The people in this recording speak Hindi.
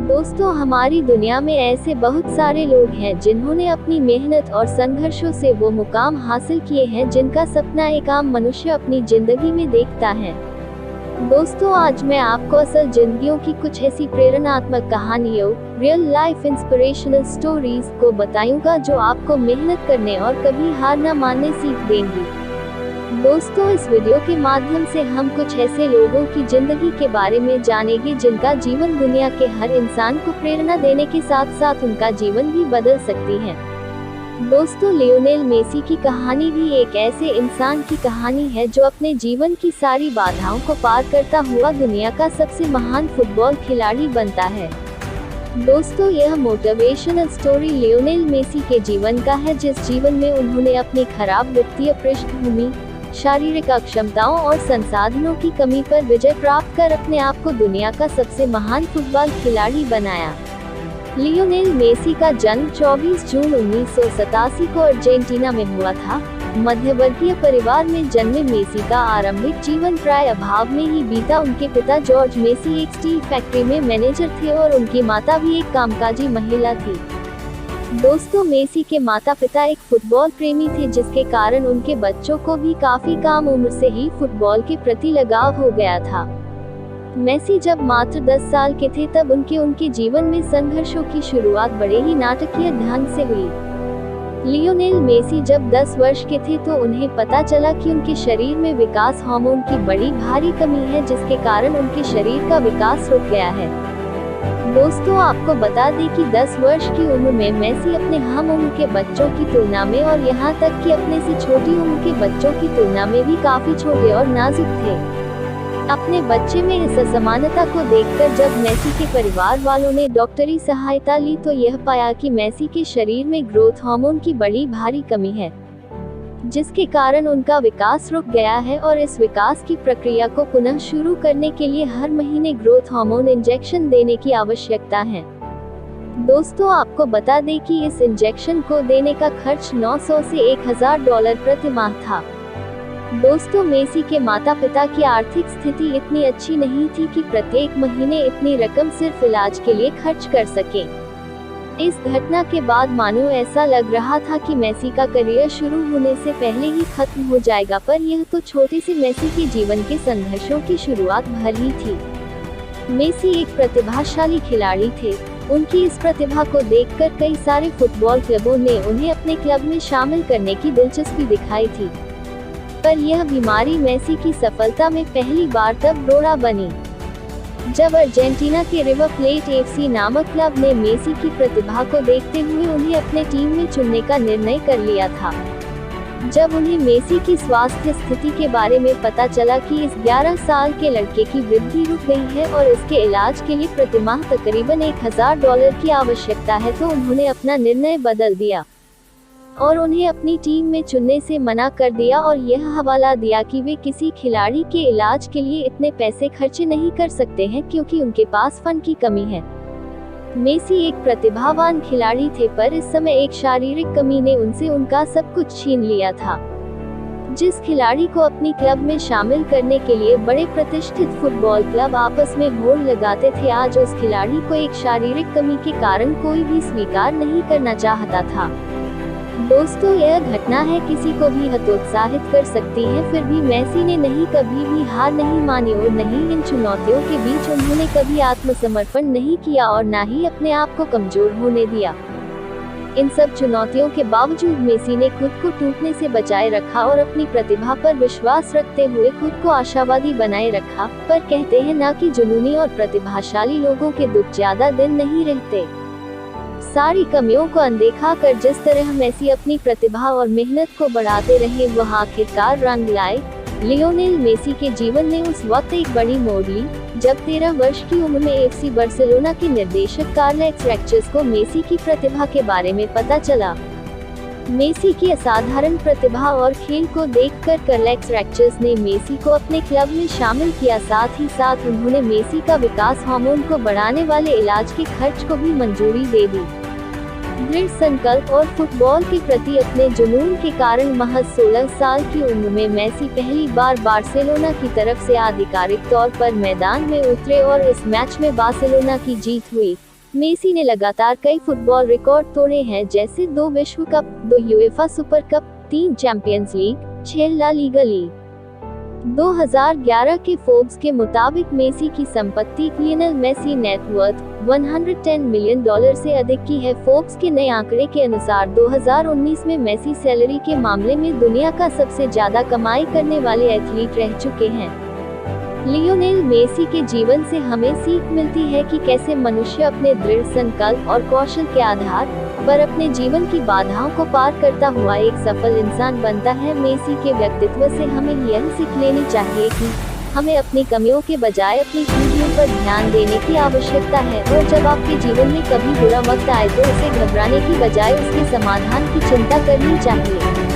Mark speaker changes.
Speaker 1: दोस्तों, हमारी दुनिया में ऐसे बहुत सारे लोग हैं जिन्होंने अपनी मेहनत और संघर्षों से वो मुकाम हासिल किए हैं जिनका सपना एक आम मनुष्य अपनी जिंदगी में देखता है। दोस्तों, आज मैं आपको असल जिंदगियों की कुछ ऐसी प्रेरणात्मक कहानियों, रियल लाइफ इंस्पिरेशनल स्टोरीज को बताऊंगा जो आपको मेहनत करने और कभी हार न मानने सीख देंगी। दोस्तों, इस वीडियो के माध्यम से हम कुछ ऐसे लोगों की जिंदगी के बारे में जानेंगे जिनका जीवन दुनिया के हर इंसान को प्रेरणा देने के साथ साथ उनका जीवन भी बदल सकती है। दोस्तों, लियोनेल मेसी की कहानी भी एक ऐसे इंसान की कहानी है जो अपने जीवन की सारी बाधाओं को पार करता हुआ दुनिया का सबसे महान फुटबॉल खिलाड़ी बनता है। दोस्तों, यह मोटिवेशनल स्टोरी लियोनेल मेसी के जीवन का है, जिस जीवन में उन्होंने अपनी खराब वित्तीय पृष्ठभूमि, शारीरिक अक्षमताओं और संसाधनों की कमी पर विजय प्राप्त कर अपने आप को दुनिया का सबसे महान फुटबॉल खिलाड़ी बनाया। लियोनेल मेसी का जन्म 24 जून 1987 को अर्जेंटीना में हुआ था। मध्यवर्गीय परिवार में जन्मे मेसी का आरंभिक जीवन प्राय अभाव में ही बीता। उनके पिता जॉर्ज मेसी एक स्टील फैक्ट्री में मैनेजर थे और उनकी माता भी एक कामकाजी महिला थी। दोस्तों, मेसी के माता पिता एक फुटबॉल प्रेमी थे, जिसके कारण उनके बच्चों को भी काफी कम उम्र से ही फुटबॉल के प्रति लगाव हो गया था। मेसी जब मात्र 10 साल के थे तब उनके जीवन में संघर्षों की शुरुआत बड़े ही नाटकीय ढंग से हुई। लियोनेल मेसी जब 10 वर्ष के थे तो उन्हें पता चला कि उनके शरीर में विकास हार्मोन की बड़ी भारी कमी है, जिसके कारण उनके शरीर का विकास रुक गया है। दोस्तों, आपको बता दें कि 10 वर्ष की उम्र में मेसी अपने हम उम्र के बच्चों की तुलना में और यहाँ तक कि अपने से छोटी उम्र के बच्चों की तुलना में भी काफी छोटे और नाजुक थे। अपने बच्चे में इस असमानता को देखकर जब मेसी के परिवार वालों ने डॉक्टरी सहायता ली तो यह पाया कि मेसी के शरीर में ग्रोथ हार्मोन की बड़ी भारी कमी है, जिसके कारण उनका विकास रुक गया है और इस विकास की प्रक्रिया को पुनः शुरू करने के लिए हर महीने ग्रोथ हार्मोन इंजेक्शन देने की आवश्यकता है। दोस्तों, आपको बता दें कि इस इंजेक्शन को देने का खर्च $900 से $1000 प्रति माह था। दोस्तों, मेसी के माता पिता की आर्थिक स्थिति इतनी अच्छी नहीं थी कि प्रत्येक महीने इतनी रकम सिर्फ इलाज के लिए खर्च कर सकें। इस घटना के बाद मानो ऐसा लग रहा था कि मेसी का करियर शुरू होने से पहले ही खत्म हो जाएगा, पर यह तो छोटे से मेसी के जीवन के संघर्षों की शुरुआत भर ही थी। मेसी एक प्रतिभाशाली खिलाड़ी थे। उनकी इस प्रतिभा को देखकर कई सारे फुटबॉल क्लबों ने उन्हें अपने क्लब में शामिल करने की दिलचस्पी दिखाई थी, पर यह बीमारी मेसी की सफलता में पहली बार तब रोड़ा बनी जब अर्जेंटीना के रिवर प्लेट एफसी नामक क्लब ने मेसी की प्रतिभा को देखते हुए उन्हें अपने टीम में चुनने का निर्णय कर लिया था। जब उन्हें मेसी की स्वास्थ्य स्थिति के बारे में पता चला कि इस 11 साल के लड़के की वृद्धि रुक गई है और इसके इलाज के लिए प्रति माह तकरीबन $1000 की आवश्यकता है, तो उन्होंने अपना निर्णय बदल दिया और उन्हें अपनी टीम में चुनने से मना कर दिया और यह हवाला दिया कि वे किसी खिलाड़ी के इलाज के लिए इतने पैसे खर्च नहीं कर सकते हैं क्योंकि उनके पास फंड की कमी है। मेसी एक प्रतिभावान खिलाड़ी थे, पर इस समय एक शारीरिक कमी ने उनसे उनका सब कुछ छीन लिया था। जिस खिलाड़ी को अपनी क्लब में शामिल करने के लिए बड़े प्रतिष्ठित फुटबॉल क्लब आपस में होड़ लगाते थे, आज उस खिलाड़ी को एक शारीरिक कमी के कारण कोई भी स्वीकार नहीं करना चाहता था। दोस्तों, यह घटना है किसी को भी हतोत्साहित कर सकती है, फिर भी मेसी ने कभी भी हार नहीं मानी और इन चुनौतियों के बीच उन्होंने कभी आत्मसमर्पण नहीं किया और न ही अपने आप को कमजोर होने दिया। इन सब चुनौतियों के बावजूद मेसी ने खुद को टूटने से बचाए रखा और अपनी प्रतिभा पर विश्वास रखते हुए खुद को आशावादी बनाए रखा। पर कहते हैं ना कि जुनूनी और प्रतिभाशाली लोगों के दुख ज्यादा दिन नहीं रहते। सारी कमियों को अनदेखा कर जिस तरह मेसी अपनी प्रतिभा और मेहनत को बढ़ाते रहे, वह आखिरकार रंग लाए। लियोनेल मेसी के जीवन ने उस वक्त एक बड़ी मोड़ ली जब 13 वर्ष की उम्र में एफसी बार्सिलोना के निर्देशक कार्लेस रैक्चेस को मेसी की प्रतिभा के बारे में पता चला। मेसी की असाधारण प्रतिभा और खेल को देखकर कार्लेस रैक्चेस ने मेसी को अपने क्लब में शामिल किया। साथ ही साथ उन्होंने मेसी का विकास हार्मोन को बढ़ाने वाले इलाज के खर्च को भी मंजूरी दे दी। दृढ़ संकल्प और फुटबॉल के प्रति अपने जुनून के कारण महज 16 साल की उम्र में मेसी पहली बार बार्सिलोना की तरफ से आधिकारिक तौर पर मैदान में उतरे और इस मैच में बार्सिलोना की जीत हुई। मेसी ने लगातार कई फुटबॉल रिकॉर्ड तोड़े हैं, जैसे 2 विश्व cup, 2 UEFA super cup, 3 champions league, 6 La Liga league. 2011 के फोर्ब्स के मुताबिक मेसी की संपत्ति लियोनेल मेसी नेटवर्थ $110 मिलियन से अधिक की है। फोर्ब्स के नए आंकड़े के अनुसार 2019 में मेसी सैलरी के मामले में दुनिया का सबसे ज्यादा कमाई करने वाले एथलीट रह चुके हैं। लियोनेल मेसी के जीवन से हमें सीख मिलती है कि कैसे मनुष्य अपने दृढ़ संकल्प और कौशल के आधार पर अपने जीवन की बाधाओं को पार करता हुआ एक सफल इंसान बनता है। मेसी के व्यक्तित्व से हमें यह सीख लेनी चाहिए कि हमें अपनी कमियों के बजाय अपनी खूबियों पर ध्यान देने की आवश्यकता है, और जब आपके जीवन में कभी बुरा वक्त आए तो उसे घबराने की बजाय उसके समाधान की चिंता करनी चाहिए।